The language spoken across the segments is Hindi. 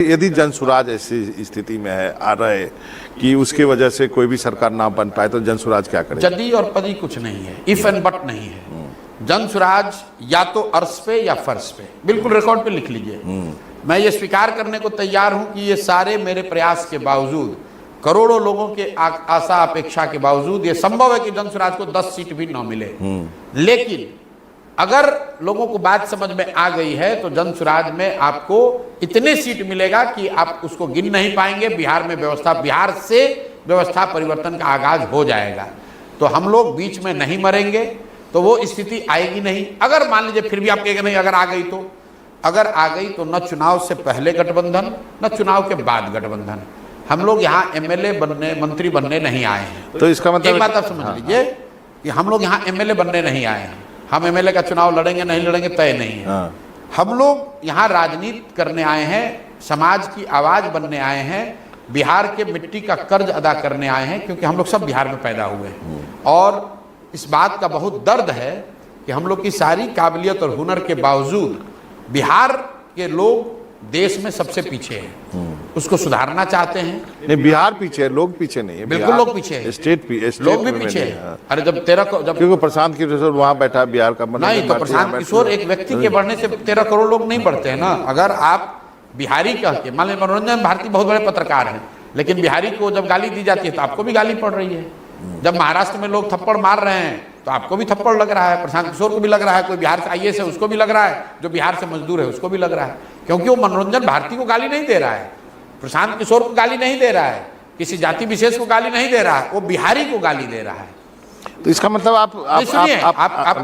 यदि जनसुराज ऐसी स्थिति में है आ रहे कि उसकी वजह से कोई भी सरकार ना बन पाए तो जनसुराज क्या करे? जदी और पदी कुछ नहीं है, इफ एंड बट नहीं है। जनसुराज या तो अर्श पे या फर्श पे, बिल्कुल रिकॉर्ड पे लिख लीजिए। मैं ये स्वीकार करने को तैयार हूं कि ये सारे मेरे प्रयास के बावजूद, करोड़ों लोगों के आशा अपेक्षा के बावजूद ये संभव है कि जनसुराज को 10 सीट भी न मिले। लेकिन अगर लोगों को बात समझ में आ गई है तो जनसुराज में आपको इतने सीट मिलेगा कि आप उसको गिन नहीं पाएंगे। बिहार में बिहार से व्यवस्था परिवर्तन का आगाज हो जाएगा। तो हम लोग बीच में नहीं मरेंगे, तो वो स्थिति आएगी नहीं। अगर मान लीजिए फिर भी आप कहेंगे नहीं, अगर आ गई तो न चुनाव से पहले गठबंधन न चुनाव के बाद गठबंधन। हम लोग यहाँ एमएलए बनने, मंत्री बनने नहीं आए हैं। तो इसका मतलब एक बात आप समझ लीजिए कि हम लोग यहाँ एमएलए बनने नहीं आए हैं। हम एमएलए का चुनाव लड़ेंगे नहीं लड़ेंगे तय नहीं है। हम लोग यहाँ राजनीति करने आए हैं, समाज की आवाज बनने आए हैं, बिहार के मिट्टी का कर्ज अदा करने आए हैं, क्योंकि हम लोग सब बिहार में पैदा हुए हैं। और इस बात का बहुत दर्द है कि हम लोग की सारी काबिलियत और हुनर के बावजूद बिहार के लोग देश में सबसे पीछे हैं। उसको सुधारना चाहते हैं। नहीं, बिहार पीछे है, लोग पीछे नहीं है। बिल्कुल लोग पीछे हैं, स्टेट लोग भी पीछे हैं। अरे जब क्योंकि प्रशांत किशोर वहाँ बैठा बिहार का नहीं, तो प्रशांत किशोर एक व्यक्ति के बढ़ने से 13 करोड़ लोग नहीं बढ़ते हैं ना। अगर आप बिहारी कह के, मान लीजिए मनोरंजन भारती बहुत बड़े पत्रकार हैं, लेकिन बिहारी को जब गाली दी जाती है तो आपको भी गाली पड़ रही है। जब महाराष्ट्र में लोग थप्पड़ मार रहे हैं तो आपको भी थप्पड़ लग रहा है, प्रशांत किशोर को भी लग रहा है, कोई बिहार से आईएएस है उसको भी लग रहा है, जो बिहार से मजदूर है उसको भी लग रहा है। क्योंकि वो मनोरंजन भारती को गाली नहीं दे रहा है, प्रशांत किशोर को गाली नहीं दे रहा है, किसी जाति विशेष को गाली नहीं दे रहा है, वो बिहारी को गाली दे रहा है। तो इसका मतलब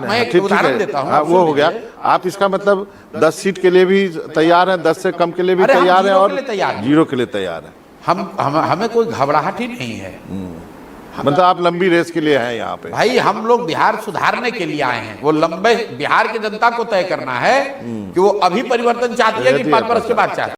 मैं एक उदाहरण देता हूं, वो हो गया। आप इसका मतलब 10 सीट के लिए भी तैयार हैं, 10 से कम के लिए भी तैयार हैं और 0 के लिए तैयार हैं। हमें कोई घबराहट ही नहीं है। मतलब आप लंबी रेस के लिए हैं यहाँ पे? भाई हम लोग बिहार सुधारने के लिए आए हैं। वो लंबे बिहार की जनता को तय करना है कि वो अभी परिवर्तन चाहती है कि 5 वर्ष के बाद चाहती है।